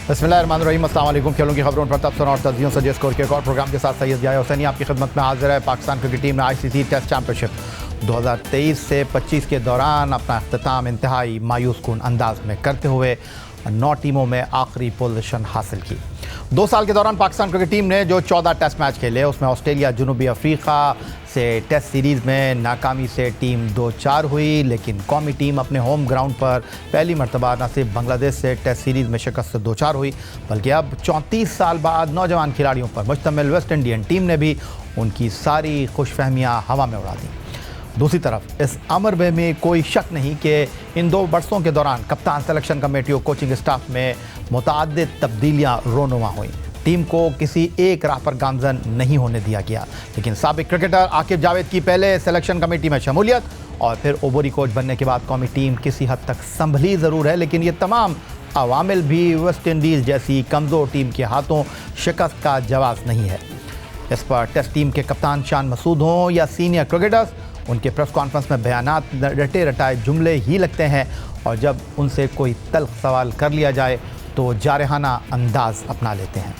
बिस्मिल्लाहिर्रहमानिर्रहीम, अस्सलाम वालेकुम। खेलों की खबरों पर तबसर और तजियों से स्कोर के एक और प्रोग्राम के साथ सैयद याह्या हुसैनी आपकी खिदमत में हाजिर है। पाकिस्तान क्रिकेट टीम ने ICC टेस्ट चैम्पियनशिप 2023 से 25 के दौरान अपना अख्ताम इंतहाई मायूस कुन अंदाज में करते हुए 9 टीमों में आखिरी पोजीशन हासिल की। 2 साल के दौरान पाकिस्तान क्रिकेट टीम ने जो 14 टेस्ट मैच खेले उसमें ऑस्ट्रेलिया, जनूबी अफ्रीका से टेस्ट सीरीज़ में नाकामी से टीम 2-4 हुई, लेकिन कौमी टीम अपने होम ग्राउंड पर पहली मरतबा न सिर्फ बांग्लादेश से टेस्ट सीरीज़ में शिकस्त से 2-4 हुई, बल्कि अब 34 साल बाद नौजवान खिलाड़ियों पर मुश्तमिल वेस्ट इंडियन टीम ने भी उनकी सारी खुशफहमियाँ हवा में उड़ा दी। दूसरी तरफ इस अमर में कोई शक नहीं कि इन 2 बरसों के दौरान कप्तान, सिलेक्शन कमेटी और कोचिंग स्टाफ में मुतअद्दिद तब्दीलियाँ रोनुमा हुई। टीम को किसी एक राह पर गामजन नहीं होने दिया गया, लेकिन साबिक क्रिकेटर आकिब जावेद की पहले सिलेक्शन कमेटी में शमूलियत और फिर ओवरी कोच बनने के बाद कौमी टीम किसी हद तक संभली ज़रूर है, लेकिन ये तमाम अवामिल भी वेस्ट इंडीज़ जैसी कमज़ोर टीम के हाथों शिकस्त का जवाब नहीं है। इस पर टेस्ट टीम के कप्तान शान मसूद हों या सीनियर क्रिकेटर्स, उनके प्रेस कॉन्फ्रेंस में बयानात रटे रटाए जुमले ही लगते हैं, और जब उनसे कोई तल्ख सवाल कर लिया जाए तो जारहाना अंदाज अपना लेते हैं।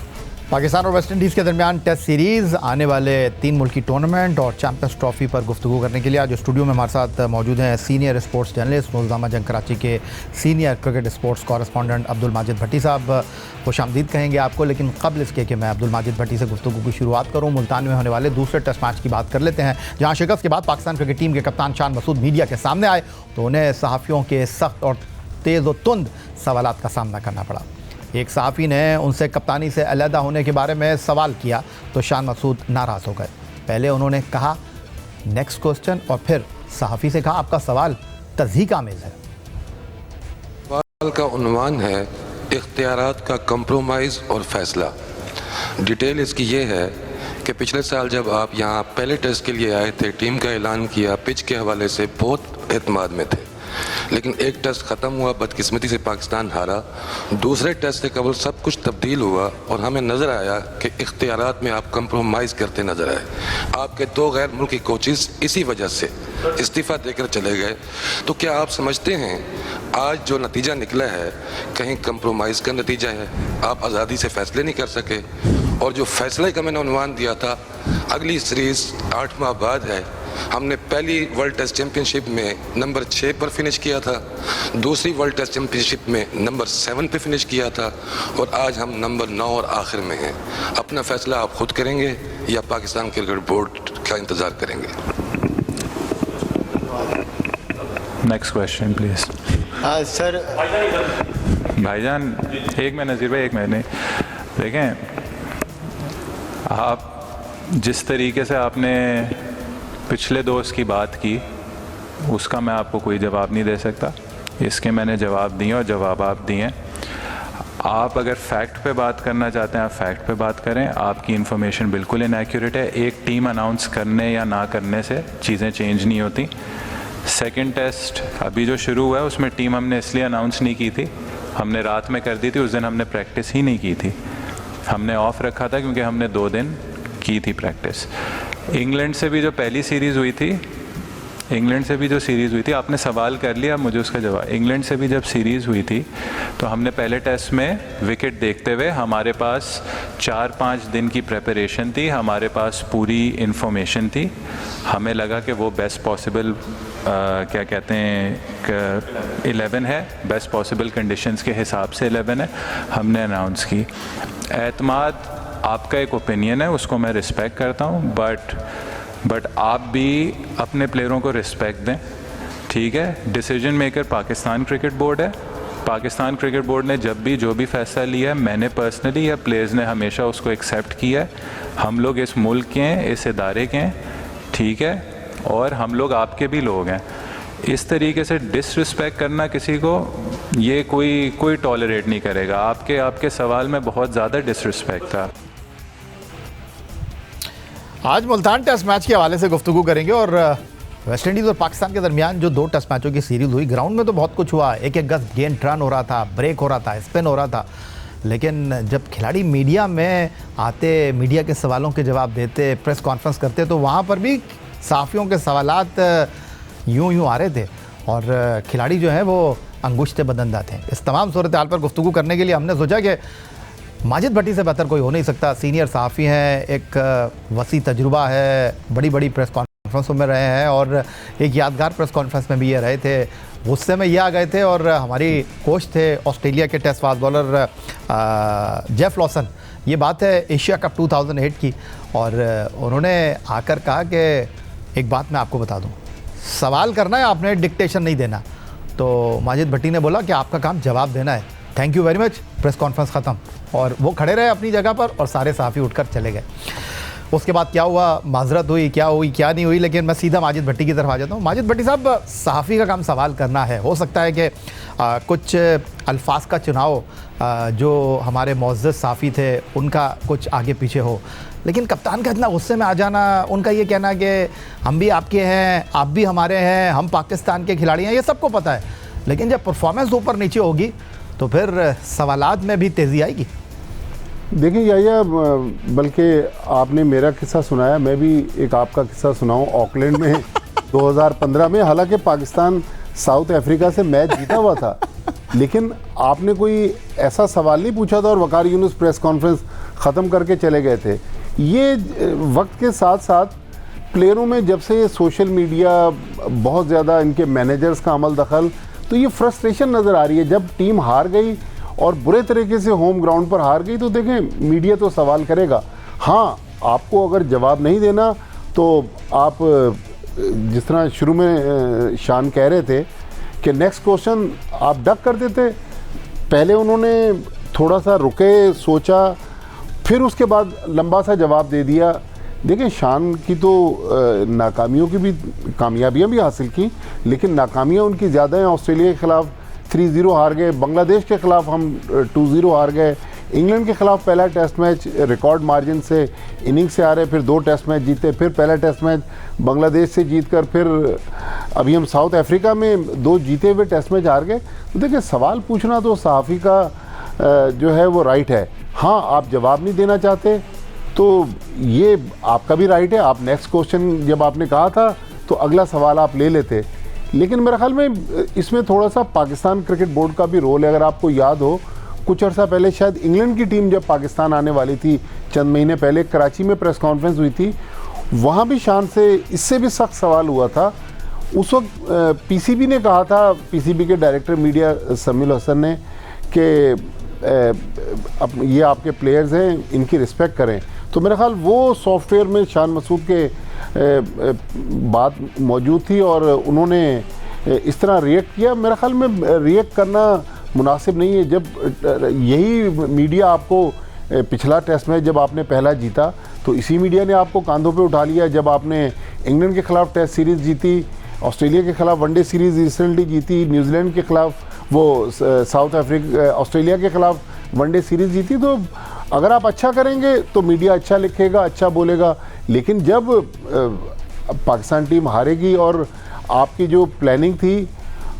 पाकिस्तान और वेस्ट इंडीज़ के दरमियान टेस्ट सीरीज़, आने वाले 3 मुल्की टूर्नामेंट और चैम्पियंस ट्रॉफी पर गुफ्तगू करने के लिए आज स्टूडियो में हमारे साथ मौजूद हैं सीनियर स्पोर्ट्स जर्नलिस्ट, रोज़नामा जंग कराची के senior cricket sports correspondent Abdul Majid Bhatti साहब। खुशामदीद कहेंगे आपको, लेकिन कबल इसके कि मैं अब्दुल माजिद भट्टी से गुफ्तगू की शुरुआत करूँ, मुल्तान में होने वाले दूसरे टेस्ट मैच की बात कर लेते हैं, जहाँ शिकस्त के बाद पाकिस्तान क्रिकेट टीम के कप्तान शान मसूद मीडिया के सामने आए तो उन्हें सहाफ़ियों के सख्त और तेज़ व तुंद सवालात का सामना करना पड़ा। एक सहाफ़ी ने उनसे कप्तानी से अलहदा होने के बारे में सवाल किया तो शान मसूद नाराज़ हो गए। पहले उन्होंने कहा नेक्स्ट क्वेश्चन, और फिर सहाफ़ी से कहा आपका सवाल तज़हीक आमेज़ है। सवाल का उन्वान है इख्तियारात का कंप्रोमाइज़ और फैसला। डिटेल इसकी ये है कि पिछले साल जब आप यहाँ पहले टेस्ट के लिए आए थे, टीम का ऐलान किया, पिच के हवाले से बहुत एतमाद में थे, लेकिन एक टेस्ट ख़त्म हुआ, बदकिस्मती से पाकिस्तान हारा। दूसरे टेस्ट से कबल सब कुछ तब्दील हुआ और हमें नज़र आया कि इख्तियारात में आप कंप्रोमाइज़ करते नज़र आए। आपके 2 गैर मुल्की कोचेस इसी वजह से इस्तीफ़ा देकर चले गए। तो क्या आप समझते हैं आज जो नतीजा निकला है कहीं कंप्रोमाइज़ का नतीजा है? आप आज़ादी से फ़ैसले नहीं कर सके, और जो फैसले का मैंने उन्वान दिया था, अगली सीरीज़ 8 माह बाद है। हमने पहली वर्ल्ड टेस्ट चैम्पियनशिप में नंबर 6 पर फिनिश किया था, दूसरी वर्ल्ड टेस्ट चैम्पियनशिप में नंबर 7 पे फिनिश किया था, और आज हम नंबर 9 और आखिर में हैं। अपना फैसला आप खुद करेंगे या पाकिस्तान क्रिकेट बोर्ड का इंतज़ार करेंगे? Next question please. सर भाईजान, एक मिनट नज़ीर भाई, एक मिनट। देखें, आप जिस तरीके से आपने पिछले दोस्त की बात की, उसका मैं आपको कोई जवाब नहीं दे सकता। इसके मैंने जवाब दिए और जवाब आप दिए। आप अगर फैक्ट पे बात करना चाहते हैं, आप फैक्ट पे बात करें। आपकी इन्फॉर्मेशन बिल्कुल इनएक्यूरेट है। एक टीम अनाउंस करने या ना करने से चीज़ें चेंज नहीं होती। सेकंड टेस्ट अभी जो शुरू हुआ है उसमें टीम हमने इसलिए अनाउंस नहीं की थी, हमने रात में कर दी थी। उस दिन हमने प्रैक्टिस ही नहीं की थी, हमने ऑफ रखा था क्योंकि हमने 2 दिन की थी प्रैक्टिस। इंग्लैंड से भी जो पहली सीरीज़ हुई थी, आपने सवाल कर लिया, मुझे उसका जवाब। इंग्लैंड से भी जब सीरीज़ हुई थी तो हमने पहले टेस्ट में विकेट देखते हुए, हमारे पास 4-5 दिन की प्रेपरेशन थी, हमारे पास पूरी इन्फॉर्मेशन थी। हमें लगा कि वो बेस्ट पॉसिबल 11 है, बेस्ट पॉसिबल कंडीशंस के हिसाब से 11 है, हमने अनाउंस की। एतमाद आपका एक ओपिनियन है, उसको मैं रिस्पेक्ट करता हूँ, बट आप भी अपने प्लेयरों को रिस्पेक्ट दें, ठीक है? Decision maker Pakistan cricket board है। पाकिस्तान क्रिकेट बोर्ड ने जब भी जो भी फैसला लिया है, मैंने पर्सनली या प्लेयर्स ने हमेशा उसको एक्सेप्ट किया है। हम लोग इस मुल्क के हैं, इस इदारे के हैं, ठीक है? और हम लोग आपके भी लोग हैं। इस तरीके से डिसरिस्पेक्ट करना किसी को, ये कोई टॉलरेट नहीं करेगा। आपके सवाल में बहुत ज़्यादा डिसरिस्पेक्ट था। आज मुल्तान टेस्ट मैच के हवाले से गुफ्तगू करेंगे, और वेस्ट इंडीज़ और पाकिस्तान के दरमियान जो 2 टेस्ट मैचों की सीरीज़ हुई, ग्राउंड में तो बहुत कुछ हुआ। एक गज गेंद टर्न हो रहा था, ब्रेक हो रहा था, स्पिन हो रहा था, लेकिन जब खिलाड़ी मीडिया में आते, मीडिया के सवालों के जवाब देते, प्रेस कॉन्फ्रेंस करते, तो वहाँ पर भी सहाफ़ियों के सवालात यूं आ रहे थे, और खिलाड़ी जो हैं वो अंगुश्त बदंदा थे। इस तमाम सूरत हाल पर गुफ्तगू करने के लिए हमने सोचा कि माजिद भट्टी से बेहतर कोई हो नहीं सकता। सीनियर सहाफ़ी हैं, एक वसी तजुर्बा है, बड़ी बड़ी प्रेस कॉन्फ्रेंसों में रहे हैं और एक यादगार प्रेस कॉन्फ्रेंस में भी ये रहे थे। गुस्से में ये आ गए थे और हमारी कोच थे ऑस्ट्रेलिया के test fast bowler Jeff Lawson. ये बात है एशिया कप 2008 की, और उन्होंने आकर कहा कि एक बात मैं आपको बता दूं, सवाल करना है आपने, डिक्टेशन नहीं देना। तो माजिद भट्टी ने बोला कि आपका काम जवाब देना है, thank you very much. Press conference ख़त्म और वो खड़े रहे अपनी जगह पर और सारे सहाफ़ी उठकर चले गए। उसके बाद क्या हुआ, माजरत हुई, क्या हुई क्या नहीं हुई, लेकिन मैं सीधा माजिद भट्टी की तरफ आ जाता हूँ। माजिद भट्टी साहब, सहाफ़ी का काम सवाल करना है। हो सकता है कि कुछ अल्फाज का चुनाव जो हमारे मुअज़्ज़ज़ सहाफ़ी थे उनका कुछ आगे पीछे हो, लेकिन कप्तान का इतना गुस्से में आ जाना, उनका ये कहना कि हम भी आपके हैं, आप भी हमारे हैं, हम पाकिस्तान के खिलाड़ी हैं, ये सबको पता है, लेकिन जब परफॉर्मेंस ऊपर नीचे होगी तो फिर सवालात में भी तेज़ी आएगी। देखिए याया, बल्कि आपने मेरा किस्सा सुनाया, मैं भी एक आपका किस्सा सुनाऊं। ऑकलैंड में 2015 में, हालांकि पाकिस्तान साउथ अफ्रीका से मैच जीता हुआ था, लेकिन आपने कोई ऐसा सवाल नहीं पूछा था और वकार यूनुस प्रेस कॉन्फ्रेंस ख़त्म करके चले गए थे। ये वक्त के साथ साथ प्लेयरों में जब से ये सोशल मीडिया, बहुत ज़्यादा इनके मैनेजर्स का अमल दखल, तो ये फ्रस्ट्रेशन नज़र आ रही है। जब टीम हार गई और बुरे तरीके से होम ग्राउंड पर हार गई तो देखें, मीडिया तो सवाल करेगा। हाँ, आपको अगर जवाब नहीं देना तो आप, जिस तरह शुरू में शान कह रहे थे कि नेक्स्ट क्वेश्चन आप डक कर देते, पहले उन्होंने थोड़ा सा रुके, सोचा, फिर उसके बाद लंबा सा जवाब दे दिया। देखिए, शान की तो नाकामियों की भी, कामयाबियां भी हासिल की, लेकिन नाकामियां उनकी ज़्यादा हैं। ऑस्ट्रेलिया के ख़िलाफ़ 3-0 हार गए, बांग्लादेश के ख़िलाफ़ हम 2-0 हार गए, इंग्लैंड के ख़िलाफ़ पहला टेस्ट मैच रिकॉर्ड मार्जिन से इनिंग से हारे, फिर 2 टेस्ट मैच जीते, फिर पहला टेस्ट मैच बांग्लादेश से जीतकर फिर अभी हम साउथ अफ्रीका में 2 जीते हुए टेस्ट मैच हार गए। तो देखिए, सवाल पूछना तो सहाफ़ी का जो है वो राइट है। हाँ, आप जवाब नहीं देना चाहते तो ये आपका भी राइट है। आप नेक्स्ट क्वेश्चन जब आपने कहा था तो अगला सवाल आप ले लेते, लेकिन मेरे ख्याल में इसमें थोड़ा सा पाकिस्तान क्रिकेट बोर्ड का भी रोल है। अगर आपको याद हो, कुछ अर्सा पहले शायद इंग्लैंड की टीम जब पाकिस्तान आने वाली थी, चंद महीने पहले कराची में प्रेस कॉन्फ्रेंस हुई थी, वहाँ भी शान से इससे भी सख्त सवाल हुआ था। उस वक्त पीसीबी ने कहा था, पीसीबी के डायरेक्टर मीडिया समील हसन ने, कि ये आपके प्लेयर्स हैं, इनकी रिस्पेक्ट करें। तो मेरा ख्याल वो सॉफ्टवेयर में शान मसूद के बात मौजूद थी और उन्होंने इस तरह रिएक्ट किया। मेरे ख्याल में रिएक्ट करना मुनासिब नहीं है। जब यही मीडिया आपको पिछला टेस्ट मैच जब आपने पहला जीता तो इसी मीडिया ने आपको कांधों पे उठा लिया। जब आपने इंग्लैंड के ख़िलाफ़ टेस्ट सीरीज़ जीती, ऑस्ट्रेलिया के ख़िलाफ़ वनडे सीरीज़ रिसेंटली जीती, न्यूजीलैंड के ख़िलाफ़ वो साउथ अफ्रीका, ऑस्ट्रेलिया के ख़िलाफ़ वनडे सीरीज़ जीती, तो अगर आप अच्छा करेंगे तो मीडिया अच्छा लिखेगा, अच्छा बोलेगा। लेकिन जब पाकिस्तान टीम हारेगी और आपकी जो प्लानिंग थी,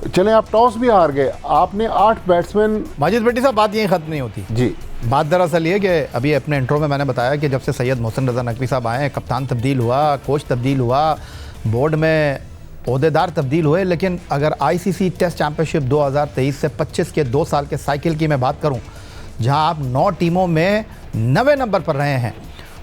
चलें आप टॉस भी हार गए, आपने 8 बैट्समैन। माजिद भट्टी साहब, बात यहीं ख़त्म नहीं होती जी। बात दरअसल ये कि अभी अपने इंट्रो में मैंने बताया कि जब से सैयद मोहसिन रज़ा नकवी साहब आए, कप्तान तब्दील हुआ, कोच तब्दील हुआ, बोर्ड में ओहदेदार तब्दील हुए, लेकिन अगर आईसीसी टेस्ट चैम्पियनशिप 2023 से 25 के 2 साल के साइकिल की मैं बात करूं, जहां आप 9 टीमों में 9वें नंबर पर रहे हैं,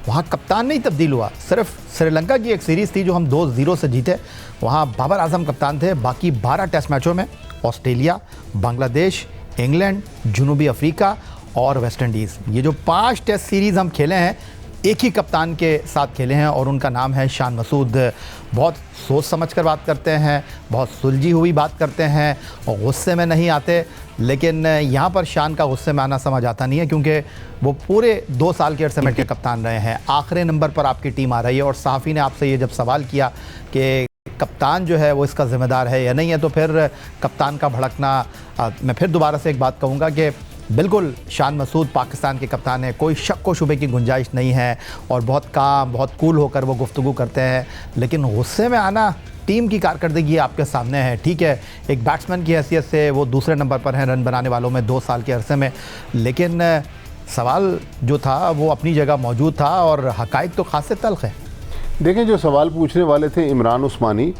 वहां कप्तान नहीं तब्दील हुआ। सिर्फ श्रीलंका की एक सीरीज़ थी जो हम 2-0 से जीते, वहां बाबर आजम कप्तान थे। बाकी 12 टेस्ट मैचों में ऑस्ट्रेलिया, बांग्लादेश, इंग्लैंड, जनूबी अफ्रीका और वेस्ट इंडीज़, ये जो 5 टेस्ट सीरीज़ हम खेले हैं, एक ही कप्तान के साथ खेले हैं और उनका नाम है शान मसूद। बहुत सोच समझ कर बात करते हैं, बहुत सुलझी हुई बात करते हैं और गुस्से में नहीं आते, लेकिन यहाँ पर शान का गुस्से में आना समझ आता नहीं है, क्योंकि वो पूरे 2 साल के अरसे में के कप्तान रहे हैं। आखिरी नंबर पर आपकी टीम आ रही है और सहाफ़ी ने आपसे ये जब सवाल किया कि कप्तान जो है वो इसका ज़िम्मेदार है या नहीं है, तो फिर कप्तान का भड़कना, मैं फिर दोबारा से एक बात कहूँगा कि बिल्कुल शान मसूद पाकिस्तान के कप्तान है, कोई शक व शुबे की गुंजाइश नहीं है और बहुत काम, बहुत कूल होकर वो गुफ्तगू करते हैं। लेकिन गुस्से में आना, टीम की कारकर्दगी आपके सामने है। ठीक है, एक बैट्समैन की हैसियत से वो दूसरे नंबर पर हैं रन बनाने वालों में 2 साल के अरसे में, लेकिन सवाल जो था वो अपनी जगह मौजूद था और हक़ाइक़ तो खासे तल्ख़ है। देखें, जो सवाल पूछने वाले थे इमरान उस्मानी,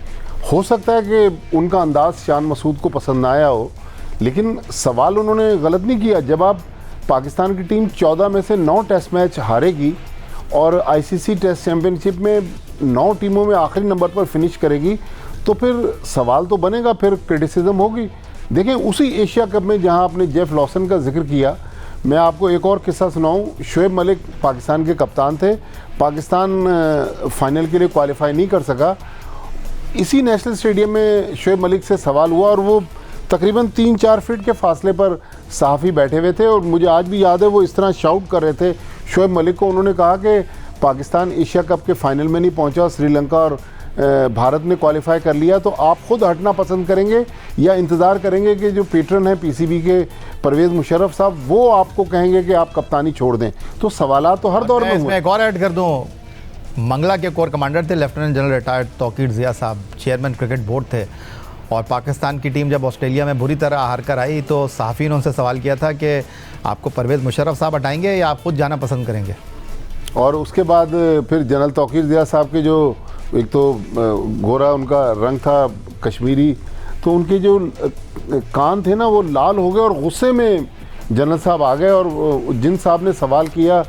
हो सकता है कि उनका अंदाज़ शान मसूद को पसंद ना आया हो, लेकिन सवाल उन्होंने गलत नहीं किया। जब आप पाकिस्तान की टीम 14 में से 9 टेस्ट मैच हारेगी और आईसीसी टेस्ट चैंपियनशिप में 9 टीमों में आखिरी नंबर पर फिनिश करेगी, तो फिर सवाल तो बनेगा, फिर क्रिटिसिज्म होगी। देखें, उसी एशिया कप में जहां आपने जेफ लॉसन का जिक्र किया, मैं आपको एक और किस्सा सुनाऊं। शोएब मलिक पाकिस्तान के कप्तान थे, पाकिस्तान फाइनल के लिए क्वालिफाई नहीं कर सका। इसी नेशनल स्टेडियम में शोएब मलिक से सवाल हुआ और वो तकरीबन 3-4 फीट के फासले पर सहाफ़ी बैठे हुए थे और मुझे आज भी याद है वो इस तरह शाउट कर रहे थे शोएब मलिक को। उन्होंने कहा कि पाकिस्तान एशिया कप के फाइनल में नहीं पहुंचा, श्रीलंका और भारत ने क्वालिफाई कर लिया, तो आप खुद हटना पसंद करेंगे या इंतज़ार करेंगे कि जो पैटर्न है पीसीबी के परवेज़ मुशर्रफ साहब वो आपको कहेंगे कि आप कप्तानी छोड़ दें? तो सवालात तो हर दौर में हुए। मैं एक और ऐड कर दूं, मंगला के कोर कमांडर थे lieutenant general retired Tauqeer Zia साहब, चेयरमैन क्रिकेट बोर्ड थे, और पाकिस्तान की टीम जब ऑस्ट्रेलिया में बुरी तरह हार कर आई तो सहाफ़ी ने उनसे सवाल किया था कि आपको परवेज़ मुशर्रफ साहब हटाएंगे या आप खुद जाना पसंद करेंगे? और उसके बाद फिर जनरल तौकीर ज़िया साहब के जो एक तो गोरा उनका रंग था कश्मीरी, तो उनके जो कान थे ना वो लाल हो गए और गुस्से में जनरल साहब आ गए और जिन साहब ने सवाल किया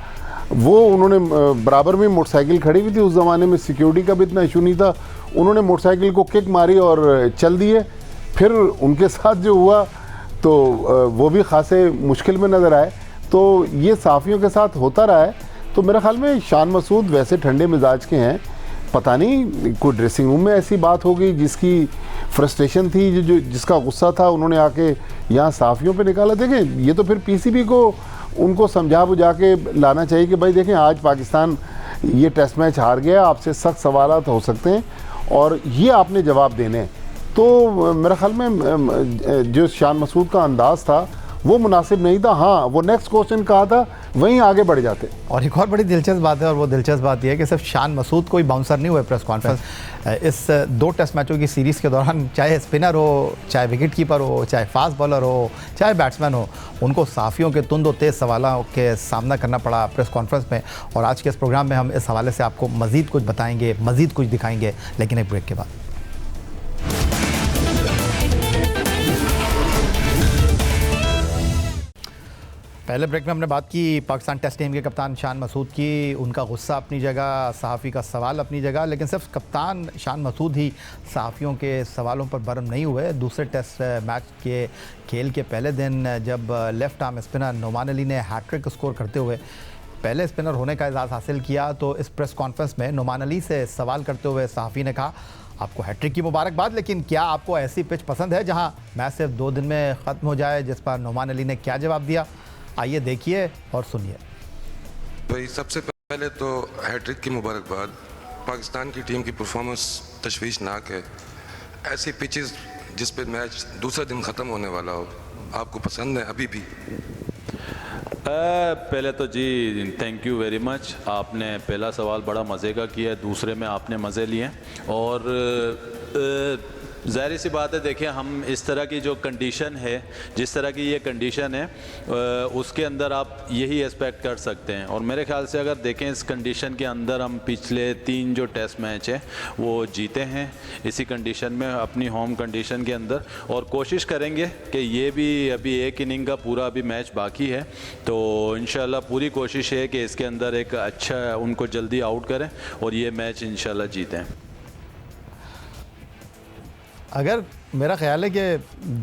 वो उन्होंने बराबर में मोटरसाइकिल खड़ी हुई थी, उस ज़माने में सिक्योरिटी का भी इतना इशू नहीं था, उन्होंने मोटरसाइकिल को किक मारी और चल दिए। फिर उनके साथ जो हुआ तो वो भी खासे मुश्किल में नज़र आए। तो ये सहाफ़ियों के साथ होता रहा है। तो मेरे ख्याल में शान मसूद वैसे ठंडे मिजाज के हैं, पता नहीं कोई ड्रेसिंग रूम में ऐसी बात हो गई जिसकी फ्रस्ट्रेशन थी, जो जिसका गुस्सा था उन्होंने आके यहाँ सहाफ़ियों पे निकाला। देखें, ये तो फिर पीसीबी को उनको समझा बुझा के लाना चाहिए कि भाई देखें आज पाकिस्तान ये टेस्ट मैच हार गया, आपसे सख्त सवालात हो सकते हैं और ये आपने जवाब देने हैं। तो मेरे ख्याल में जो शान मसूद का अंदाज़ था वो मुनासिब नहीं था। हाँ, वो नेक्स्ट क्वेश्चन कहा था वहीं आगे बढ़ जाते। और एक और बड़ी दिलचस्प बात है, और वो दिलचस्प बात यह है कि सिर्फ शान मसूद कोई बाउंसर नहीं हुए प्रेस कॉन्फ्रेंस। इस 2 टेस्ट मैचों की सीरीज़ के दौरान चाहे स्पिनर हो, चाहे विकेट कीपर हो, चाहे फास्ट बॉलर हो, चाहे बैट्समैन हो, उनको सहाफ़ियों के तुंद और तेज़ सवालों के सामना करना पड़ा प्रेस कॉन्फ्रेंस में। और आज के इस प्रोग्राम में हम इस हवाले से आपको मज़ीद कुछ बताएंगे, मज़ीद कुछ दिखाएंगे, लेकिन एक ब्रेक के बाद। पहले ब्रेक में हमने बात की पाकिस्तान टेस्ट टीम के कप्तान शान मसूद की, उनका गुस्सा अपनी जगह, सहाफ़ी का सवाल अपनी जगह, लेकिन सिर्फ कप्तान शान मसूद ही सहाफ़ियों के सवालों पर बर्म नहीं हुए। दूसरे टेस्ट मैच के खेल के पहले दिन जब left arm spinner Noman Ali ने हैट्रिक स्कोर करते हुए पहले स्पिनर होने का एजाज़ हासिल किया, तो इस प्रेस कॉन्फ्रेंस में नोमान अली से सवाल करते हुए सहाफ़ी ने कहा, आपको हैट्रिक की मुबारकबाद, लेकिन क्या आपको ऐसी पिच पसंद है जहाँ मैच सिर्फ 2 दिन में ख़त्म हो जाए? जिस पर नोमान अली ने क्या जवाब दिया, आइए देखिए और सुनिए। भाई सबसे पहले तो हैट्रिक की मुबारकबाद। पाकिस्तान की टीम की परफॉर्मेंस तशवीशनाक है। ऐसी पिचेस जिस पे मैच दूसरा दिन ख़त्म होने वाला हो, आपको पसंद है अभी भी? पहले तो जी थैंक यू वेरी मच। आपने पहला सवाल बड़ा मज़े का किया है, दूसरे में आपने मज़े लिए और ज़ाहिर सी बात है, देखिए हम इस तरह की जो कंडीशन है, जिस तरह की ये कंडीशन है उसके अंदर आप यही एक्सपेक्ट कर सकते हैं। और मेरे ख्याल से अगर देखें इस कंडीशन के अंदर हम पिछले 3 जो टेस्ट मैच है वो जीते हैं इसी कंडीशन में, अपनी होम कंडीशन के अंदर, और कोशिश करेंगे कि ये भी अभी एक इनिंग का पूरा अभी मैच बाकी है, तो इंशाल्लाह पूरी कोशिश है कि इसके अंदर एक अच्छा उनको जल्दी आउट करें और ये मैच इंशाल्लाह जीतें। अगर मेरा ख्याल है कि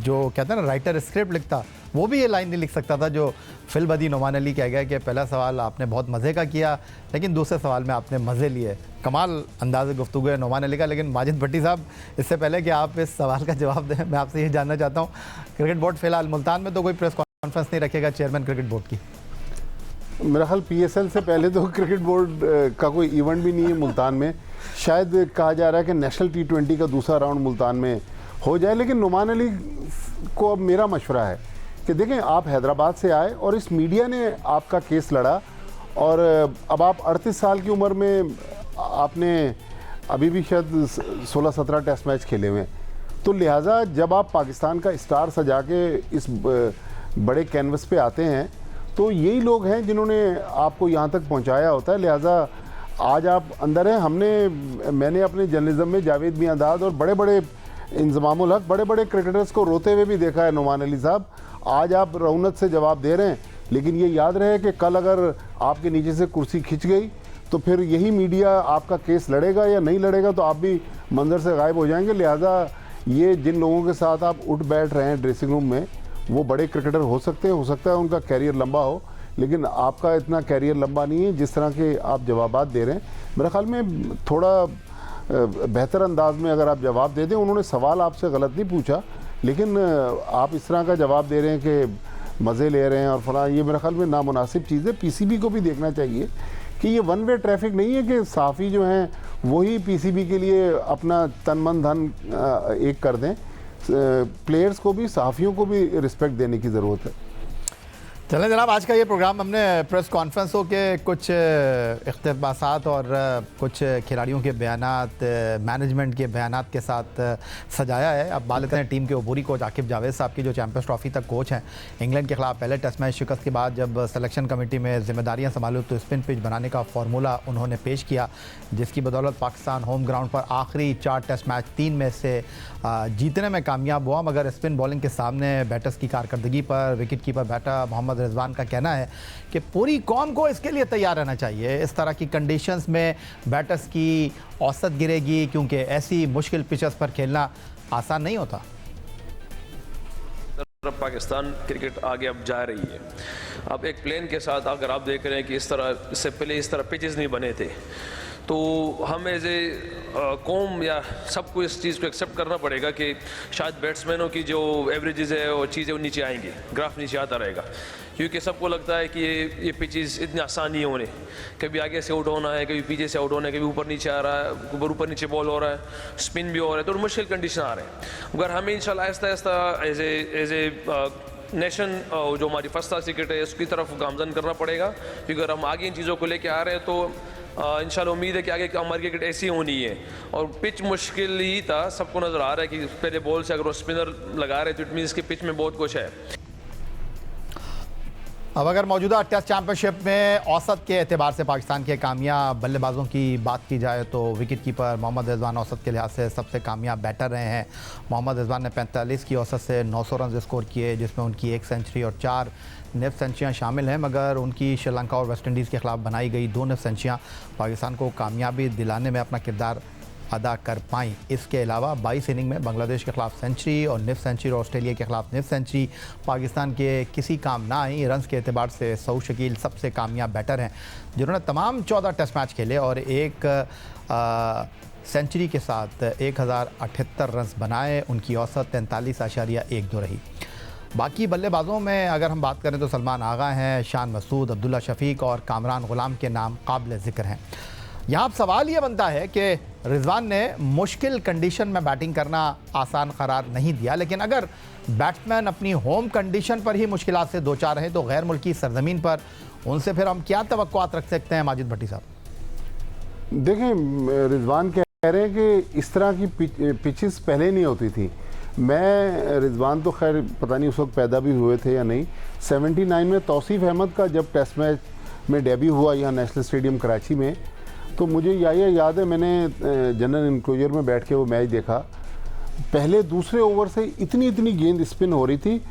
जो कहते हैं ना राइटर स्क्रिप्ट लिखता, वो भी ये लाइन नहीं लिख सकता था जो फिल बदी नोमान अली कह गया कि पहला सवाल आपने बहुत मज़े का किया लेकिन दूसरे सवाल में आपने मज़े लिए। कमाल अंदाज़ गुफ्तगू है नोमान अली का। लेकिन माजिद भट्टी साहब, इससे पहले कि आप इस सवाल का जवाब दें, मैं आपसे ये जानना चाहता हूँ, क्रिकेट बोर्ड फ़िलहाल मुल्तान में तो कोई प्रेस कॉन्फ्रेंस नहीं रखेगा चेयरमैन क्रिकेट बोर्ड की? मेरा ख्याल PSL से पहले तो क्रिकेट बोर्ड का कोई इवेंट भी नहीं है मुल्तान में। शायद कहा जा रहा है कि नेशनल T20 का दूसरा राउंड मुल्तान में हो जाए। लेकिन नोमान अली को अब मेरा मशवरा है कि देखें, आप हैदराबाद से आए और इस मीडिया ने आपका केस लड़ा और अब आप 38 साल की उम्र में आपने अभी भी शायद 16-17 टेस्ट मैच खेले हुए हैं, तो लिहाजा जब आप पाकिस्तान का स्टार सजा के इस बड़े कैनवस पे आते हैं तो यही लोग हैं जिन्होंने आपको यहाँ तक पहुँचाया होता है। लिहाजा आज आप अंदर हैं। मैंने अपने जर्नलिज्म में जावेद मियांदाद और बड़े बड़े इंजमामुल हक, बड़े बड़े क्रिकेटर्स को रोते हुए भी देखा है नुमान अली साहब। आज आप रौनक से जवाब दे रहे हैं, लेकिन ये याद रहे कि कल अगर आपके नीचे से कुर्सी खिंच गई तो फिर यही मीडिया आपका केस लड़ेगा या नहीं लड़ेगा, तो आप भी मंजर से गायब हो जाएंगे। लिहाजा ये जिन लोगों के साथ आप उठ बैठ रहे हैं ड्रेसिंग रूम में, वो बड़े क्रिकेटर हो सकते हैं, हो सकता है उनका कैरियर लंबा हो, लेकिन आपका इतना कैरियर लंबा नहीं है जिस तरह के आप जवाबात दे रहे हैं। मेरे ख्याल में थोड़ा बेहतर अंदाज में अगर आप जवाब दे दें। उन्होंने सवाल आपसे गलत नहीं पूछा, लेकिन आप इस तरह का जवाब दे रहे हैं कि मज़े ले रहे हैं और फला, ये मेरे ख्याल में नामुनासिब चीज़ है। पीसीबी को भी देखना चाहिए कि ये वन वे ट्रैफिक नहीं है कि सहाफ़ी जो हैं वही पीसीबी के लिए अपना तन मन धन एक कर दें। प्लेयर्स को भी, सहाफ़ियों को भी रिस्पेक्ट देने की ज़रूरत है। चलें जनाब, आज का ये प्रोग्राम हमने प्रेस कॉन्फ्रेंसों के कुछ इक़्तिबासात और कुछ खिलाड़ियों के बयानात, मैनेजमेंट के बयानात के साथ सजाया है। अब बात लेते हैं टीम के अबूरी कोच आकिब जावेद साहब की, जो चैम्पियंस ट्रॉफी तक कोच हैं। इंग्लैंड के खिलाफ पहले टेस्ट मैच शिकस्त के बाद जब सिलेक्शन कमेटी में जिम्मेदारियां संभाली तो स्पिन पिच बनाने का फार्मूला उन्होंने पेश किया, जिसकी बदौलत पाकिस्तान होम ग्राउंड पर आखिरी 4 टेस्ट मैच 3 में से जीतने में कामयाब हुआ। मगर स्पिन बॉलिंग के सामने बैटर्स की कारकर्दगी पर wicket keeper batter Mohammad Rizwan का कहना है कि पूरी कौम को इसके लिए तैयार रहना चाहिए। इस तरह की कंडीशंस में बैटर्स की औसत गिरेगी, क्योंकि ऐसी मुश्किल पिचेस पर खेलना आसान नहीं होता। पाकिस्तान क्रिकेट आगे अब जा रही है। अब एक प्लेन के साथ अगर आप देख रहे हैं कि इस तरह, इससे पहले इस तरह पिचेस नहीं बने थे, तो हम एज ए कौम या सबको इस चीज़ को एक्सेप्ट करना पड़ेगा कि शायद बैट्समैनों की जो एवरेजेस है वो चीज़ें नीचे आएंगी, ग्राफ नीचे आता रहेगा, क्योंकि सबको लगता है कि ये पिचेस इतनी आसान नहीं होने, कभी आगे से आउट होना है, कभी पीछे से आउट होना है, कभी ऊपर नीचे आ रहा है, ऊपर नीचे बॉल हो रहा है, स्पिन भी हो रहा है, तो मुश्किल कंडीशन आ रहे हैं। मगर हमें इंशाल्लाह Aahista Aahista as a nation जो हमारी फर्स्ट क्लास क्रिकेट है उसकी तरफ गामजन करना पड़ेगा, क्योंकि अगर हम आगे इन चीज़ों को लेके आ रहे हैं तो इंशाल्लाह उम्मीद है कि आगे हमारी क्रिकेट ऐसी होनी है। और पिच मुश्किल ही था, सबको नज़र आ रहा है कि पहले बॉल से अगर वो स्पिनर लगा रहे तो इट मीन्स कि पिच में बहुत कुछ है। अब अगर मौजूदा टेस्ट चैंपियनशिप में औसत के एतबार से पाकिस्तान के कामयाब बल्लेबाजों की बात की जाए तो विकेट कीपर मोहम्मद रिजवान औसत के लिहाज से सबसे कामयाब बैटर रहे हैं। मोहम्मद रिजवान ने 45 की औसत से 900 रन स्कोर किए, जिसमें उनकी 1 सेंचुरी और 4 निफ सेंचुरियाँ शामिल हैं। मगर उनकी श्रीलंका और वेस्ट इंडीज़ के खिलाफ बनाई गई 2 निफ सेंचुरियाँ पाकिस्तान को कामयाबी दिलाने में अपना किरदार अदा कर पाई। इसके अलावा 22 इनिंग में बांग्लादेश के खिलाफ सेंचुरी और निफ सेंचुरी और ऑस्ट्रेलिया के खिलाफ निफ सेंचुरी पाकिस्तान के किसी काम ना आई। रन्स के एतबार से सऊद शकील सबसे कामयाब बैटर हैं, जिन्होंने तमाम 14 टेस्ट मैच खेले और एक सेंचुरी के साथ 1078 रन्स बनाए। उनकी औसत 43.12 रही। बाकी बल्लेबाजों में अगर हम बात करें तो सलमान आगा हैं, शान मसूद, अब्दुल्ला शफीक और कामरान गुलाम के नाम काबिल ज़िक्र हैं। यहाँ अब सवाल ये बनता है कि रिजवान ने मुश्किल कंडीशन में बैटिंग करना आसान करार नहीं दिया, लेकिन अगर बैट्समैन अपनी होम कंडीशन पर ही मुश्किलात से दो चार रहे तो गैर मुल्की सरजमीन पर उनसे फिर हम क्या तवक्कुआत रख सकते हैं? माजिद भट्टी साहब देखें, रिजवान कह रहे हैं कि इस तरह की पिचेस पहले नहीं होती थी। मैं रिजवान तो खैर पता नहीं उस वक्त पैदा भी हुए थे या नहीं। 79 में तौसीफ़ अहमद का जब टेस्ट मैच में डेब्यू हुआ यहाँ नेशनल स्टेडियम कराची में, तो मुझे याद है मैंने जनरल इनक्लोजर में बैठ के वो मैच देखा। पहले दूसरे ओवर से इतनी गेंद स्पिन हो रही थी,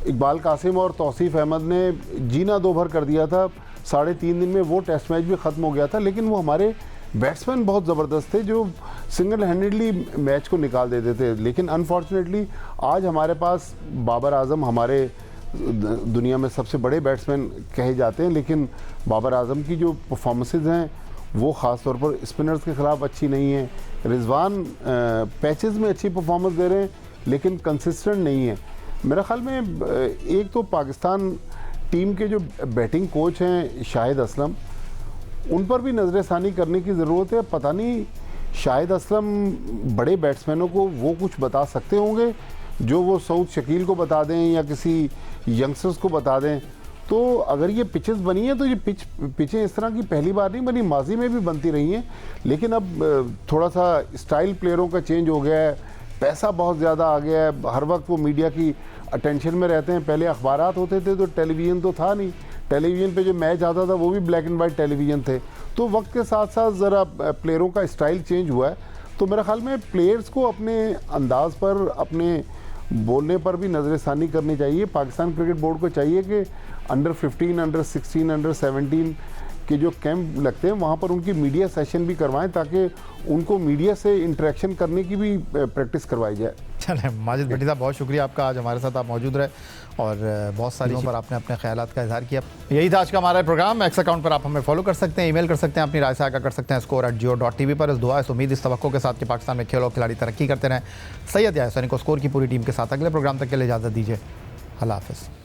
इकबाल कासिम और तौसीफ़ अहमद ने जीना दो भर कर दिया था। 3.5 दिन में वो टेस्ट मैच भी ख़त्म हो गया था, लेकिन वो हमारे बैट्समैन बहुत ज़बरदस्त थे जो सिंगल हैंडेडली मैच को निकाल देते थे। लेकिन अनफॉर्चुनेटली आज हमारे पास बाबर आज़म हमारे दुनिया में सबसे बड़े बैट्समैन कहे जाते हैं, लेकिन बाबर आज़म की जो परफॉर्मेंसेज हैं वो ख़ास तौर पर स्पिनर्स के ख़िलाफ़ अच्छी नहीं है। रिजवान पैचेस में अच्छी परफॉर्मेंस दे रहे हैं लेकिन कंसिस्टेंट नहीं है। मेरे ख़्याल में एक तो पाकिस्तान टीम के जो बैटिंग कोच हैं शाहिद असलम, उन पर भी नज़रसानी करने की ज़रूरत है। पता नहीं शाहिद असलम बड़े बैट्समैनों को वो कुछ बता सकते होंगे जो वो सऊद शकील को बता दें या किसी यंगस्टर्स को बता दें। तो अगर ये पिचेस बनी है तो ये पिचें इस तरह की पहली बार नहीं बनी, माजी में भी बनती रही हैं। लेकिन अब थोड़ा सा स्टाइल प्लेयरों का चेंज हो गया है, पैसा बहुत ज़्यादा आ गया है, हर वक्त वो मीडिया की अटेंशन में रहते हैं। पहले अखबारात होते थे तो टेलीविज़न तो था नहीं, टेलीविज़न पे जो मैच आता था वो भी ब्लैक एंड वाइट टेलीविज़न थे। तो वक्त के साथ साथ ज़रा प्लेयरों का स्टाइल चेंज हुआ है। तो तो मेरा ख्याल में प्लेयर्स को अपने अंदाज पर, अपने बोलने पर भी नज़रसानी करनी चाहिए। पाकिस्तान क्रिकेट बोर्ड को चाहिए कि अंडर 15, अंडर 16, अंडर 17 के जो कैंप लगते हैं वहाँ पर उनकी मीडिया सेशन भी करवाएं, ताकि उनको मीडिया से इंटरेक्शन करने की भी प्रैक्टिस करवाई जाए। चलें, माजिद भट्टी साहब बहुत शुक्रिया आपका, आज हमारे साथ आप मौजूद रहे और बहुत सारी पर आपने अपने ख्यालात का इजहार किया। यही था आज का हमारा प्रोग्राम। एक्स अकाउंट पर आप हमें फॉलो कर सकते हैं, ईमेल कर सकते हैं, अपनी राय साझा कर सकते हैं score@geo.tv पर। इस दुआ इस उम्मीद इस तवक्को के साथ कि पाकिस्तान में खेल और खिलाड़ी तरक्की करते रहें। सैयद या हुसैनी को स्कोर की पूरी टीम के साथ अगले प्रोग्राम तक के लिए इजाज़त दीजिए। अल्लाह हाफ़िज़।